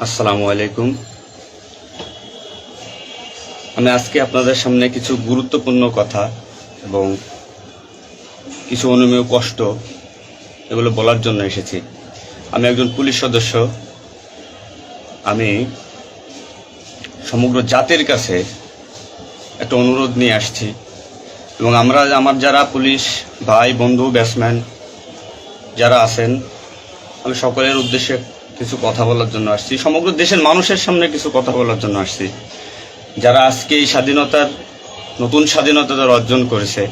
আসসালামু আলাইকুম। আমি আজকে আপনাদের সামনে কিছু গুরুত্বপূর্ণ কথা এবং কিছু অনুমেয় কষ্ট এগুলো বলার জন্য এসেছি। আমি একজন পুলিশ সদস্য। আমি সমগ্র জাতির কাছে একটা অনুরোধ নিয়ে আসছি এবং আমার যারা পুলিশ ভাই বন্ধু ব্যাটসম্যান যারা আছেন, আমি সকলের উদ্দেশ্যে কিছু কথা বলার জন্য আসছি। সমগ্র দেশের মানুষের সামনে কিছু কথা বলার জন্য আসছি। যারা আজকে এই নতুন স্বাধীনতা যারা অর্জন করেছে,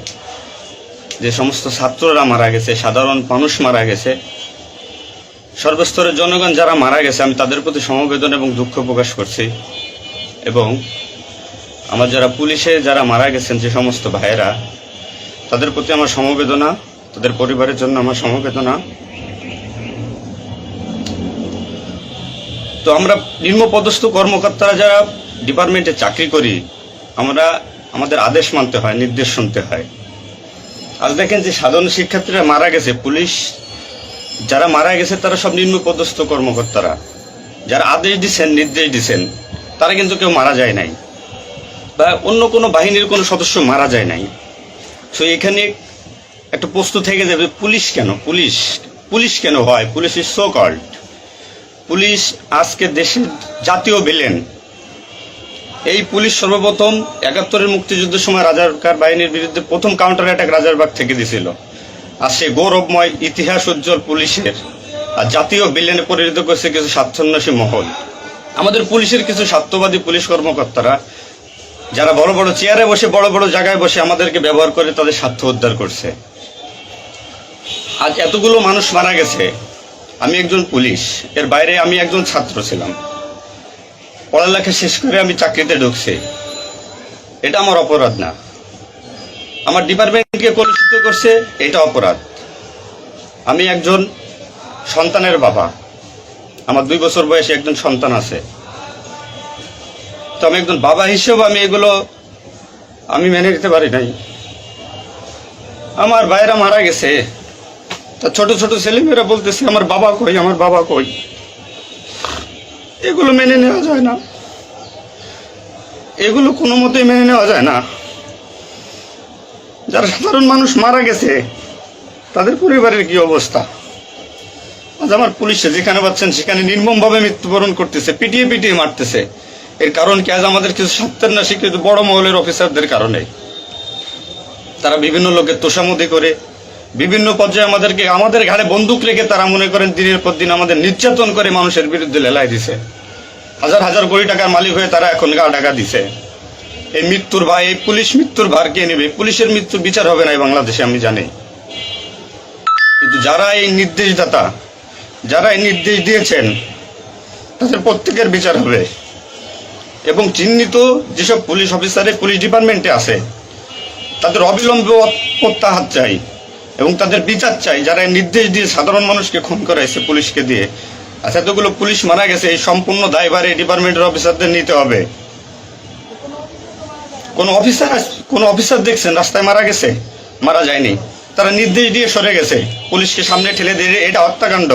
যে সমস্ত ছাত্ররা মারা গেছে, সাধারণ মানুষ মারা গেছে, সর্বস্তরের জনগণ যারা মারা গেছে, আমি তাদের প্রতি সমবেদনা এবং দুঃখ প্রকাশ করছি। এবং আমার যারা পুলিশে যারা মারা গেছেন যে সমস্ত ভাইয়েরা, তাদের প্রতি আমার সমবেদনা, তাদের পরিবারের জন্য আমার সমবেদনা। তো আমরা নিম্নপদস্থ কর্মকর্তারা যারা ডিপার্টমেন্টে চাকরি করি, আমাদের আদেশ মানতে হয়, নির্দেশ শুনতে হয়। আজ দেখেন যে সাধারণ শিক্ষার্থীরা মারা গেছে, পুলিশ যারা মারা গেছে তারা সব নিম্নপদস্থ কর্মকর্তারা, যারা আদেশ দিচ্ছেন নির্দেশ দিচ্ছেন, তারা কিন্তু কেউ মারা যায় নাই বা অন্য কোনো বাহিনীর কোনো সদস্য মারা যায় নাই। তো এখানে একটা প্রশ্ন থেকে যাবে, পুলিশ কেন হয়? Police is so called. Police আজকে দেশের জাতীয় ভিলেন। এই পুলিশ সর্বপ্রথম ৭১-এর মুক্তিযুদ্ধের সময় রাজাকার বাহিনীর বিরুদ্ধে প্রথম কাউন্টার অ্যাটাক রাজারবাগ থেকে দিছিল। আর সে গৌরবময় ইতিহাস উজ্জ্বল পুলিশের আর জাতীয় ভিলেনে পরিণত করেছে কিছু স্বার্থান্বেষী মহল। আমাদের পুলিশের কিছু স্বার্থবাদী পুলিশ কর্মকর্তারা যারা বড় বড় চেয়ারে বসে, বড় বড় জায়গায় বসে আমাদেরকে ব্যবহার করে তাদের স্বার্থ উদ্ধার করছে। আজ এতগুলো মানুষ মারা গেছে। আমি একজন পুলিশ, এর বাইরে আমি একজন ছাত্র ছিলাম। পড়ালেখা শেষ করে আমি চাকরিতে ঢুকছি। এটা আমার অপরাধ না। আমার ডিপার্টমেন্টকে কলুষিত করছে, এটা অপরাধ। আমি একজন সন্তানের বাবা। আমার 2 বছর বয়সে একজন সন্তান আছে। তো আমি একজন বাবা হিসেবে আমি মেনে নিতে পারি নাই। আমার ভাইয়েরা মারা গেছে, তা ছোট ছোট ছেলেমেয়েরা বলতেছে আমার বাবা কই। এগুলো মেনে নেওয়া যায় না, এগুলো কোনো মতেই মেনে নেওয়া যায় না। যারা সাধারণ মানুষ মারা গেছে তাদের পরিবারের কি অবস্থা? আজ আমার পুলিশে যেখানে পাচ্ছেন সেখানে নির্মমভাবে মৃত্যুবরণ করতেছে, পিটিয়ে মারতেছে। এর কারণ কি? আজ আমাদের কিছু স্বার্থের না স্বীকৃত বড় মহলের অফিসারদের কারণে। তারা বিভিন্ন লোকের তোষামোদি করে, বিভিন্ন পর্যায়ে আমাদের ঘাড়ে বন্দুক রেখে তারা মনে করেন দিনের পর দিন আমাদের নির্যাতন করে মানুষের বিরুদ্ধে লেলাই দিছে। হাজার হাজার কোটি টাকার মালিক হয়ে তারা এখন গা ঢাকা দিছে। এই পুলিশ মৃত্যুর ভার কে নেবে? পুলিশের মৃত্যুর বিচার হবে না এই বাংলাদেশে, আমি জানি। কিন্তু যারা এই নির্দেশদাতা, যারা এই নির্দেশ দিয়েছেন, তাদের প্রত্যেকের বিচার হবে। এবং চিহ্নিত যেসব পুলিশ অফিসারে পুলিশ ডিপার্টমেন্টে আছে, তাদের অবিলম্বে প্রত্যাহার চাই এবং তাদের বিচার চাই। যারা নির্দেশ দিয়ে সাধারণ মানুষকে খুন করাইছে পুলিশকে দিয়ে, আচ্ছা এতগুলো পুলিশ মারা গেছে, এই সম্পূর্ণ দায়ভার এই ডিপার্টমেন্টের অফিসারদের নিতে হবে। কোন অফিসার দেখছেন রাস্তায় মারা গেছে? মারা যায়নি। তারা নির্দেশ দিয়ে সরে গেছে, পুলিশকে সামনে ঠেলে দিয়ে। এটা হত্যাকাণ্ড।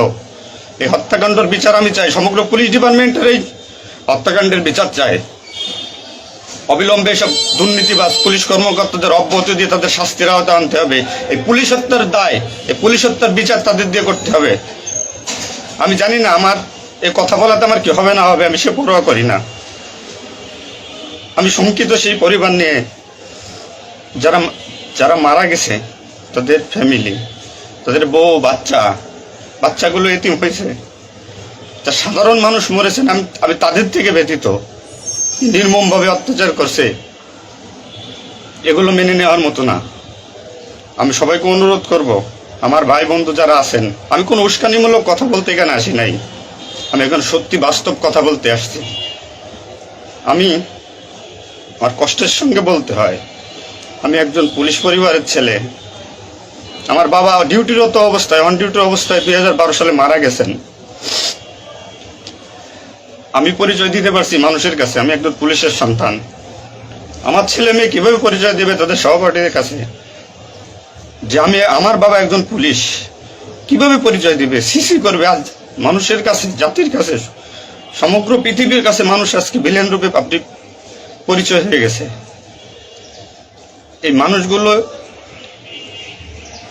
এই হত্যাকাণ্ডের বিচার আমি চাই। সমগ্র পুলিশ ডিপার্টমেন্টের এই হত্যাকাণ্ডের বিচার চাই। অবিলম্বে সব দুর্নীতিবাজ পুলিশ কর্মকর্তাদের অব্যাহতি দিয়ে তাদের শাস্তির আওতায় আনতে হবে। এই পুলিশ হত্যার দায়, এই পুলিশ হত্যার বিচার তাদের দিয়ে করতে হবে। আমি জানি না আমার এই কথা বলাতে আমার কি হবে না হবে, আমি সে পরোয়া করি না। আমি শঙ্কিত সেই পরিবার নিয়ে, যারা মারা গেছে, তাদের ফ্যামিলি, তাদের বউ বাচ্চাগুলো এতিম হয়েছে। তা সাধারণ মানুষ মরেছেন, আমি তাদের থেকে ব্যতীত। নির্মমভাবে অত্যাচার করছে, এগুলো মেনে নেওয়ার মতো না। আমি সবাইকে অনুরোধ করব, আমার ভাই বন্ধু যারা আছেন, আমি কোনো উস্কানিমূলক কথা বলতে এখানে আসি নাই। আমি এখন সত্যি বাস্তব কথা বলতে আসছি। আমার কষ্টের সঙ্গে বলতে হয়, আমি একজন পুলিশ পরিবারের ছেলে। আমার বাবা অন ডিউটির অবস্থায় 2012 সালে মারা গেছেন। আমি পরিচয় দিতে পারছি মানুষের কাছে, আমি একজন পুলিশের সন্তান। আমার ছেলে মেয়ে কিভাবে পরিচয় দেবে তাদের সহপাঠীদের কাছে যে আমার বাবা একজন পুলিশ? কিভাবে পরিচয় দিবে? সিসি করবে? আজ মানুষের কাছে, জাতির কাছে সমগ্র পৃথিবীর কাছে মানুষ আজকে ভিলেন রূপে পাবলিক পরিচয় হয়ে গেছে। এই মানুষগুলো,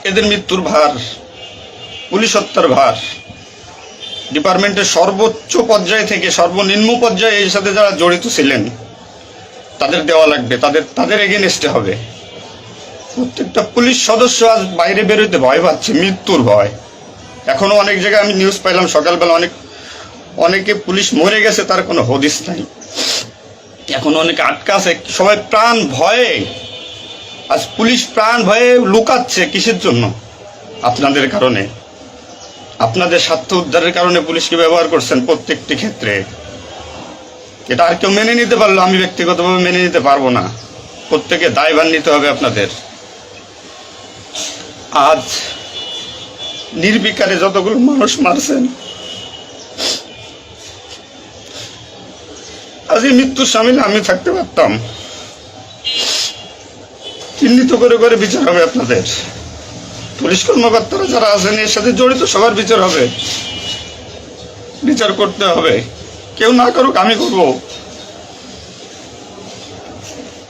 এদের মৃত্যুর ভার, পুলিশ হত্যার ভার ডিপার্টমেন্টের সর্বোচ্চ পর্যায়ে থেকে সর্বনিম্ন পর্যায়ে এর সাথে যারা জড়িত ছিলেন তাদের দেওয়া লাগবে, তাদের এগেনস্টে হবে। প্রত্যেকটা পুলিশ সদস্য আজ বাইরে বেরোতে ভয় পাচ্ছে, মৃত্যুর ভয়। এখনো অনেক জায়গায় আমি নিউজ পাইলাম সকালবেলা, অনেকে পুলিশ মরে গেছে, তার কোনো হদিস নাই। এখন অনেকে আটকা আছে, সবাই প্রাণ ভয়ে, আজ পুলিশ প্রাণ ভয়ে লুকাচ্ছে। কিসের জন্য? আপনাদের কারণে, আপনাদের স্বার্থ উদ্ধারের কারণে পুলিশকে ব্যবহার করছেন প্রত্যেকটি ক্ষেত্রে। এটা আর কেউ মেনে নিতে পারলো, আমি ব্যক্তিগতভাবে মেনে নিতে পারবো না। প্রত্যেকে দায়ভার নিতে হবে আপনাদের। আজ নির্বিকারে যতগুলো মানুষ মারছেন, আজ এই মৃত্যুর সামিলে আমি থাকতে পারতাম। চিহ্নিত করে করে বিচার হবে আপনাদের। পুলিশ কর্মকর্তারা যারা আছেন এর সাথে জড়িত সবার বিচার হবে, বিচার করতে হবে। কেউ না করুক, আমি করব।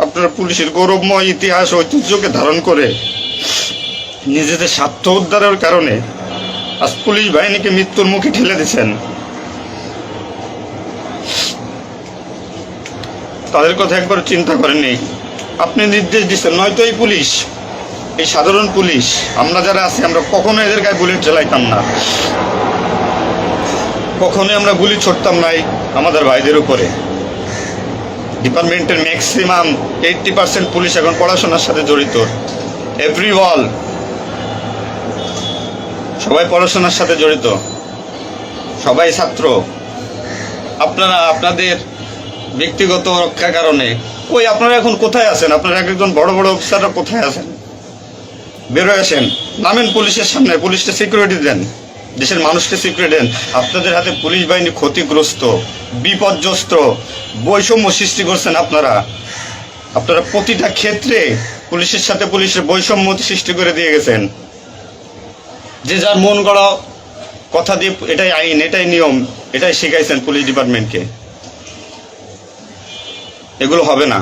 আপনারা পুলিশের গৌরবময় ইতিহাস ঐতিহ্যকে ধারণ করে নিজেদের স্বার্থ উদ্ধারের কারণে আজ পুলিশ বাহিনীকে মৃত্যুর মুখে ঠেলে দিচ্ছেন। তাদের কথা একবার চিন্তা করেননি। আপনি নির্দেশ দিচ্ছেন, নয়তো এই পুলিশ, এই সাধারণ পুলিশ, আমরা যারা আছি, আমরা কখনো এদের গায়ে বুলেট চালাইতাম না, কখনোই আমরা গুলি ছড়তাম নাই আমাদের ভাইদের উপরে। ডিপার্টমেন্টের ম্যাক্সিমাম 80% পুলিশ এখন পড়াশোনার সাথে জড়িত। এভরি ওয়াল, সবাই পড়াশোনার সাথে জড়িত, সবাই ছাত্র। আপনারা আপনাদের ব্যক্তিগত রক্ষার কারণে কই, আপনারা এখন কোথায় আছেন? আপনারা একজন বড় বড় অফিসাররা কোথায় আছেন? বেরোয় আসেন, নামেন পুলিশের সামনে, পুলিশকে সিকিউরিটি দেন, দেশের মানুষকে সিকিউরিটি দেন। আপনাদের হাতে পুলিশ বাহিনী ক্ষতিগ্রস্ত, বিপর্যস্ত, বৈষম্য সৃষ্টি করছেন আপনারা। আপনারা প্রতিটা ক্ষেত্রে পুলিশের সাথে পুলিশের বৈষম্য সৃষ্টি করে দিয়ে গেছেন। যে যার মন গড়া কথা দিয়ে এটাই আইন, এটাই নিয়ম, এটাই শিখাইছেন পুলিশ ডিপার্টমেন্টকে। এগুলো হবে না।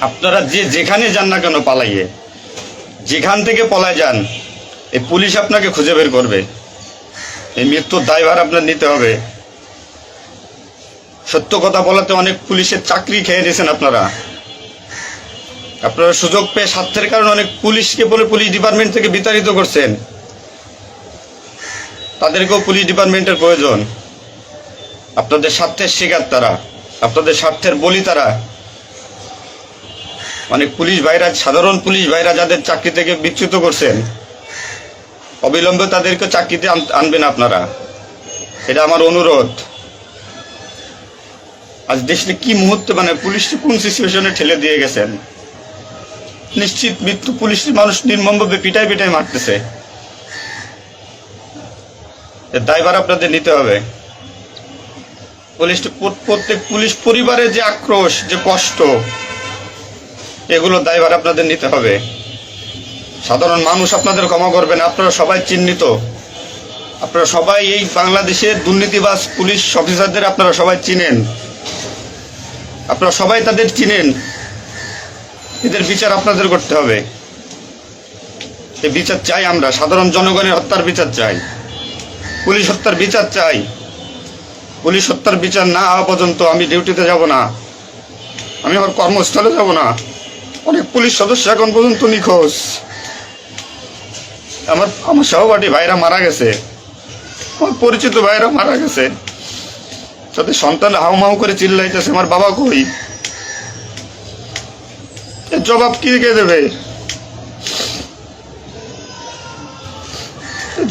আপনারা যেখানে যান না কেন পালাইয়ে, যেখান থেকে পলায় যান, এই পুলিশ আপনাকে খুঁজে বের করবে। এই মৃত্যুর দায়ভার আপনার নিতে হবে। সত্য কথা বলাতে অনেক পুলিশের চাকরি খেয়ে নিয়েছেন আপনারা। আপনারা সুযোগ পেয়ে স্বার্থের কারণে অনেক পুলিশকে বলে পুলিশ ডিপার্টমেন্ট থেকে বিতাড়িত করছেন। তাদেরকেও পুলিশ ডিপার্টমেন্টের প্রয়োজন। আপনাদের স্বার্থের শিকার তারা, আপনাদের স্বার্থের বলি তারা। অনেক পুলিশ ভাইরা, সাধারণ পুলিশ ভাইরা যাদের চাকরি থেকে বিচ্যুত করছেন, অবিলম্বে তাদেরকে চাকরিতে আনবেন আপনারা। এটা আমার অনুরোধ। আজ দেশে কি মুহূর্তে, মানে পুলিশকে কোন সিচুয়েশনে ঠেলে দিয়ে গেছেন। নিশ্চিত মৃত্যু, পুলিশের মানুষ নির্মমভাবে পিটাই পিটাই মারতেছে। এর দায়ভার আপনাদের নিতে হবে। প্রত্যেক পুলিশ পরিবারের যে আক্রোশ, যে কষ্ট, এগুলো দায়ভার আপনাদের নিতে হবে। সাধারণ মানুষ আপনাদের ক্ষমা করবে না। আপনারা সবাই চিহ্নিত, আপনারা সবাই এই বাংলাদেশের দুর্নীতিবাজ পুলিশ অফিসারদের আপনারা সবাই চিনেন, আপনারা সবাই তাদের চিনেন। এদের বিচার আপনাদের করতে হবে। এই বিচার চাই আমরা, সাধারণ জনগণের হত্যার বিচার চাই, পুলিশ হত্যার বিচার চাই। পুলিশ হত্যার বিচার না হওয়া পর্যন্ত আমি ডিউটিতে যাব না, আমি আমার কর্মস্থলে যাব না। অনেক পুলিশ সদস্য এখন পর্যন্ত নিখোঁজ। আমার সহপাঠী ভাইরা মারা গেছে, আমার পরিচিত ভাইরা মারা গেছে। তাদের সন্তান হাউমাউ করে চিল্লাইতেছে, আমার বাবা কই? এর জবাব কি কে দেবে?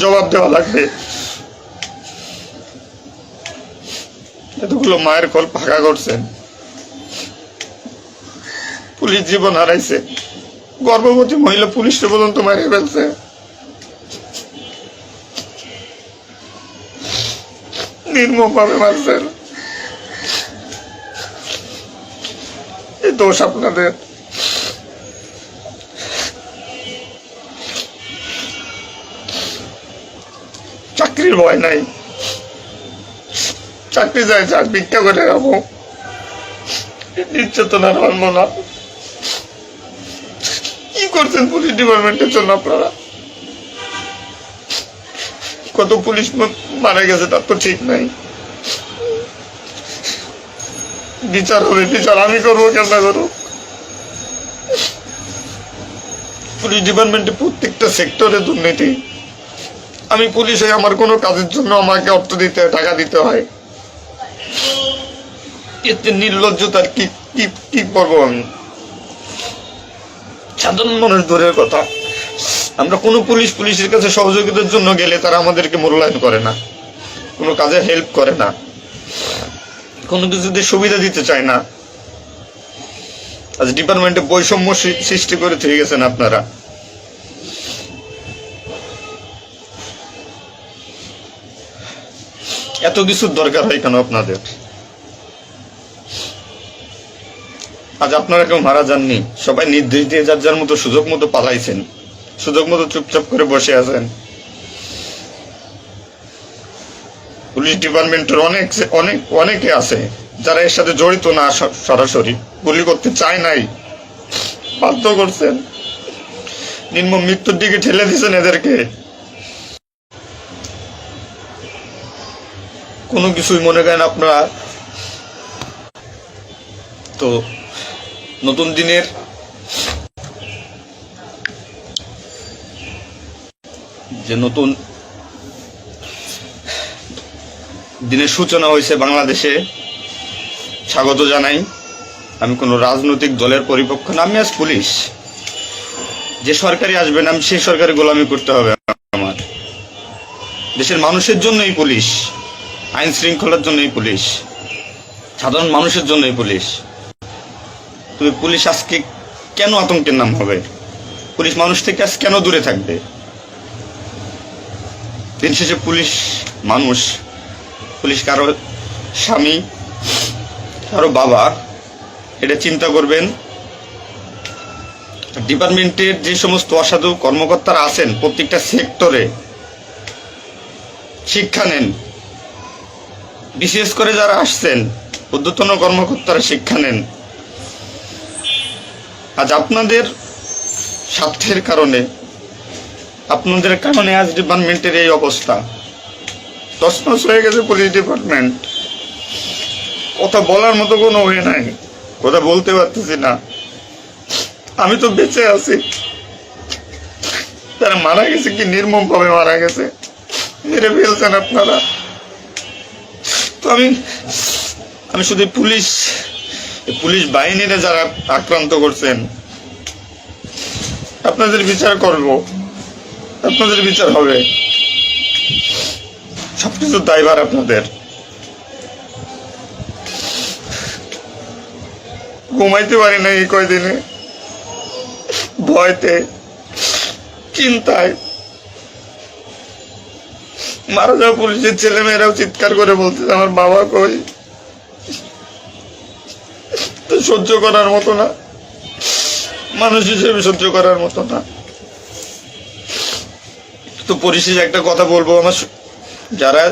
জবাব দেওয়া লাগবে। এতগুলো মায়ের কোল ফাঁকা করছেন, পুলিশ জীবন হারাইছে, গর্ভবতী মহিলা পুলিশকে পর্যন্ত মারে ফেলছে। নির্মমভাবে মারছেন। এই দোষ আপনাদের। চাকরির ভয় নাই, চাকরি যায় যাক, ভিক্ষা করে খাবো, নির্যাতন আর মানবো না। কি করছেন পুলিশ ডিপার্টমেন্টের জন্য আপনারা? কত পুলিশ মারা গেছে তার তো ঠিক নাই। বিচার হবে, বিচার আমি করবো, কেন না করবো? পুলিশ ডিপার্টমেন্টে প্রত্যেকটা সেক্টরে দুর্নীতি। আমি পুলিশ হয়ে আমার কোনো কাজের জন্য আমাকে অর্থ দিতে হয়, টাকা দিতে হয়। এতে নির্লজ্জতার কি কি কি করবো আমি? সাধারণ মানুষ দূরের কথা, আমরা কোনো পুলিশের কাছে সহযোগিতার জন্য গেলে তারা আমাদেরকে মূল্যায়ন করে না, কোনো কাজে হেল্প করে না, কোনো কিছুতে সুবিধা দিতে চায় না। আজ ডিপার্টমেন্টে বৈষম্য সৃষ্টি করে থেকে গেছেন আপনারা। এত কিছুর দরকার হয় কেন আপনাদের? আজ আপনারা কেউ মারা যাননি, সবাই নির্দেশ দিয়ে যার যার মতো সুযোগ মতো পালাইছেন, সুযোগ মতো চুপচাপ করে বসে আছেন। পুলিশ ডিপার্টমেন্টের অনেকে আছে যারা এর সাথে জড়িত না, সরাসরি গুলি করতে চায় নাই, বাধ্য করছেন, নির্মম মৃত্যুর দিকে ঠেলে দিয়েছেন এদেরকে। কোনো কিছুই মনে করেন আপনারা। তো নতুন দিনের যে নতুন দিনের সূচনা হয়েছে বাংলাদেশে, স্বাগত জানাই। আমি কোনো রাজনৈতিক দলের পরিপক্ষ না, আমি আজ পুলিশ। যে সরকারি আসবেন আমি সেই সরকারি গোলামি করতে হবে আমার। দেশের মানুষের জন্যই পুলিশ, আইন শৃঙ্খলার জন্যই পুলিশ, সাধারণ মানুষের জন্যই পুলিশ। তবে পুলিশ আজকে কেন আতঙ্কের নাম হবে? পুলিশ মানুষ থেকে আজ কেন দূরে থাকবে? দিন শেষে পুলিশ মানুষ, পুলিশ কারো স্বামী, কারো বাবা, এটা চিন্তা করবেন। ডিপার্টমেন্টের যে সমস্ত অসাধু কর্মকর্তারা আছেন প্রত্যেকটা সেক্টরে শিক্ষা নেন। বিশেষ করে যারা আসছেন ঊর্ধ্বতন কর্মকর্তারা শিক্ষা নেন। আজ আপনাদের স্বার্থের কারণে, আপনাদের কারণে আজ ডিপার্টমেন্টের এই অবস্থা। তছনছ হয়ে গেছে পুলিশ ডিপার্টমেন্ট। কথা বলার মতো কোনো ওয়ে নাই, কথা বলতে পারতেছি না। আমি তো বেঁচে আছি, তারা মারা গেছে কি নির্মম ভাবে মারা গেছে, মেরে ফেলছেন আপনারা। তো আমি শুধু পুলিশ বাহিনীরা যারা আক্রান্ত করছেন আপনাদের বিচার করব, আপনাদের বিচার হবে। সবকিছু দায়ভার আপনাদের। ঘুমাইতে পারি না এই কয়দিনে, ভয়তে, চিন্তায়। মারা যাওয়া পুলিশের ছেলেমেয়েরাও চিৎকার করে বলতেছে আমার বাবা কই। তো সহ্য করার মতো না, মানুষ হিসেবে সহ্য করার মতো না। তো পরিশেষে একটা কথা বলবো, আমার যারা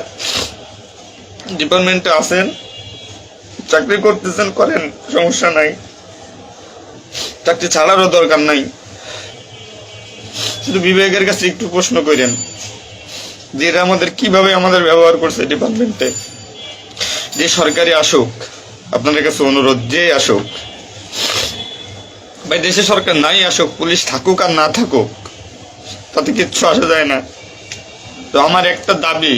ডিপার্টমেন্টে আছেন, চাকরি করতেছেন করেন, সমস্যা নাই, চাকরি ছাড়ারও দরকার নাই। শুধু বিবেকের কাছে একটু প্রশ্ন করেন যে এরা আমাদের কিভাবে ব্যবহার করছে ডিপার্টমেন্টে। যে সরকারি আসুক, আপনাদের কাছে অনুরোধ, যে আসুক ভাই, দেশে সরকার নাই আসুক, পুলিশ থাকুক আর না থাকুক, তাতে কিচ্ছু আসা যায় না। তো আমার একটা দাবি,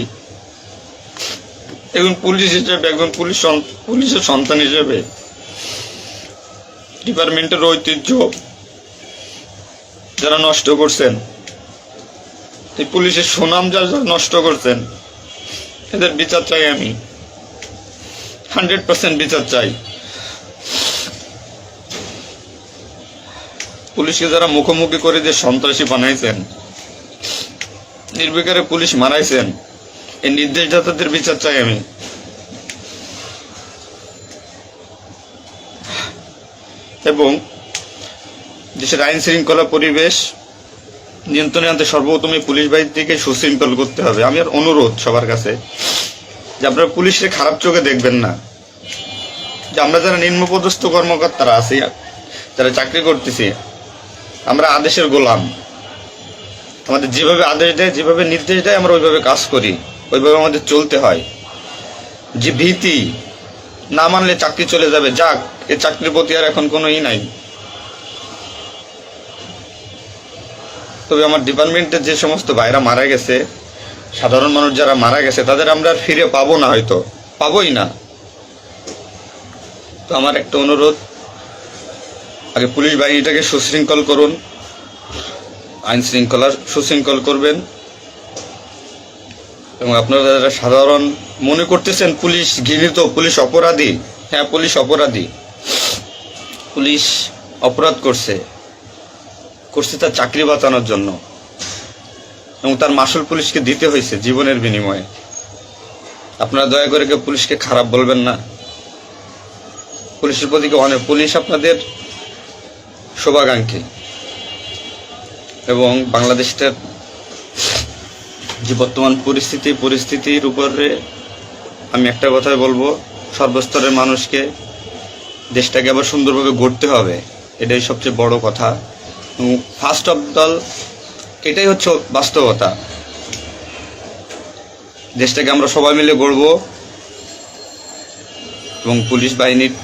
একজন পুলিশ হিসেবে, একজন পুলিশের সন্তান হিসেবে, ডিপার্টমেন্টের ঐতিহ্য যারা নষ্ট করছেন, এই পুলিশের সুনাম যারা নষ্ট করছেন, এদের বিচার চাই আমি, 100% বিচার চাই। পুলিশকে যারা মুখোমুখি করে যে সন্ত্রাসী বানাইছেন, নির্বিকারে পুলিশ মারাইছেন, এই নির্দেশদাতাদের বিচার চাই আমি। এবং দেশের আইন শৃঙ্খলা পরিবেশ নিয়ন্ত্রণে আনতে সর্বপ্রথমে পুলিশ বাহিনীকে সুশৃঙ্খল করতে হবে। আমি আর অনুরোধ সবার কাছে, যে আপনারা পুলিশের খারাপ চোখে দেখবেন না, যে আমরা যারা নিম্নপদস্থ কর্মকর্তারা আছি, যারা চাকরি করতেছি, আমরা আদেশের গোলাম। আমাদের যেভাবে আদেশ দেয়, যেভাবে নির্দেশ দেয়, আমরা ওইভাবে কাজ করি, ওইভাবে আমাদের চলতে হয়। যে ভীতি, না মানলে চাকরি চলে যাবে, যাক, এ চাকরির প্রতি আর এখন কোনো নাই। তবে আমার ডিপার্টমেন্টের যে সমস্ত ভাইরা মারা গেছে, সাধারণ মানুষ যারা মারা গেছে, তাদের আমরা আর ফিরে পাবো না, হয়তো পাবোই না। তো আমার একটা অনুরোধ, আগে পুলিশ বাহিনীটাকে সুশৃঙ্খল করুন, আইন শৃঙ্খলা সুশৃঙ্খল করবেন। এবং আপনারা যারা সাধারণ মনে করতেছেন পুলিশ ঘৃণিত, পুলিশ অপরাধী, হ্যাঁ পুলিশ অপরাধী, পুলিশ অপরাধ করছে তার চাকরি বাঁচানোর জন্য, এবং তার মাসুল পুলিশকে দিতে হয়েছে জীবনের বিনিময়ে। আপনারা দয়া করে কেউ পুলিশকে খারাপ বলবেন না। পুলিশের প্রতি অনেক, পুলিশ আপনাদের শুভাকাঙ্ক্ষী। এবং বাংলাদেশের যে বর্তমান পরিস্থিতির উপরে আমি একটা কথাই বলবো, সর্বস্তরের মানুষকে, দেশটাকে আবার সুন্দরভাবে গড়তে হবে, এটাই সবচেয়ে বড় কথা। ফার্স্ট অফ অল এটাই হচ্ছে বাস্তবতা। দেশটাকে আমরা সবাই মিলে গড়ব। এবং পুলিশ বাহিনীর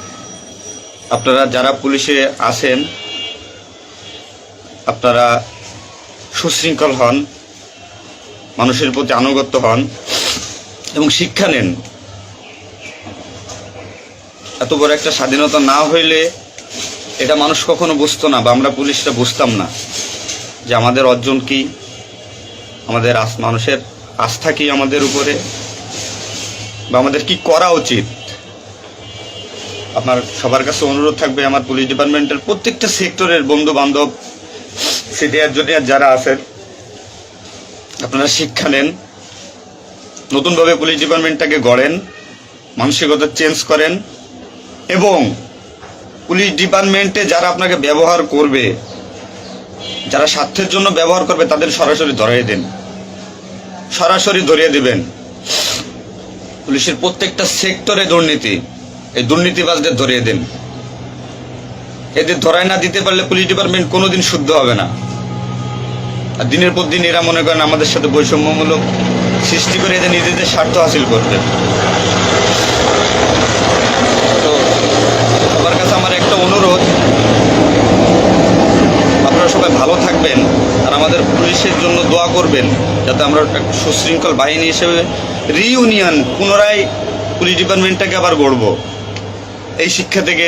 আপনারা যারা পুলিশে আছেন, আপনারা সুশৃঙ্খল হন, মানুষের প্রতি আনুগত্য হন এবং শিক্ষা নেন। এত বড় একটা স্বাধীনতা না হইলে এটা মানুষ কখনো বুঝতো না, বা আমরা পুলিশটা বুঝতাম না যে আমাদের অর্জন কি, আমাদের মানুষের আস্থা কি আমাদের উপরে, বা আমাদের কি করা উচিত। আপনার সবার কাছে অনুরোধ থাকবে, আমার পুলিশ ডিপার্টমেন্টের প্রত্যেকটা সেক্টরের বন্ধু বান্ধব, সিনিয়র জুনিয়র যারা আছেন, আপনারা শিক্ষা নেন, নতুনভাবে পুলিশ ডিপার্টমেন্টটাকে গড়েন, মানসিকতা চেঞ্জ করেন। এবং পুলিশ ডিপার্টমেন্টে যারা আপনাকে ব্যবহার করবে, যারা স্বার্থের জন্য ব্যবহার করবে, তাদের সরাসরি ধরিয়ে দেন, সরাসরি ধরিয়ে দিবেন। পুলিশের প্রত্যেকটা সেক্টরে দুর্নীতি, এই দুর্নীতিবাজদের ধরিয়ে দেন। এদের ধরায় না দিতে পারলে পুলিশ ডিপার্টমেন্ট কোনোদিন শুদ্ধ হবে না। আর দিনের পর দিন এরা মনে করেন আমাদের সাথে বৈষম্যমূলক সৃষ্টি করে এদের নিজেদের স্বার্থ হাসিল করবে। তো সবার কাছে আমার একটা অনুরোধ, আপনারা সবাই ভালো থাকবেন আর আমাদের পুলিশের জন্য দোয়া করবেন, যাতে আমরা একটা সুশৃঙ্খল বাহিনী হিসেবে রিইউনিয়ন, পুনরায় পুলিশ ডিপার্টমেন্টটাকে আবার গড়ব, এই শিক্ষা থেকে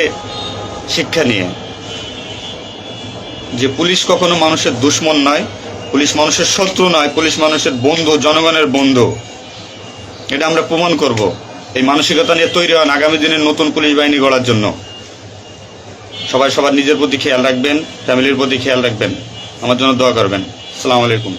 শিক্ষা নিয়ে, যে পুলিশ কখনো মানুষের দুশ্মন নয়, পুলিশ মানুষের শত্রু নয়, পুলিশ মানুষের বন্ধু, জনগণের বন্ধু। এটা আমরা প্রমাণ করব। এই মানসিকতা নিয়ে তৈরি হন আগামী দিনের নতুন পুলিশ বাহিনী গড়ার জন্য। সবাই সবার নিজের প্রতি খেয়াল রাখবেন, ফ্যামিলির প্রতি খেয়াল রাখবেন, আমার জন্য দোয়া করবেন। আসসালামু আলাইকুম।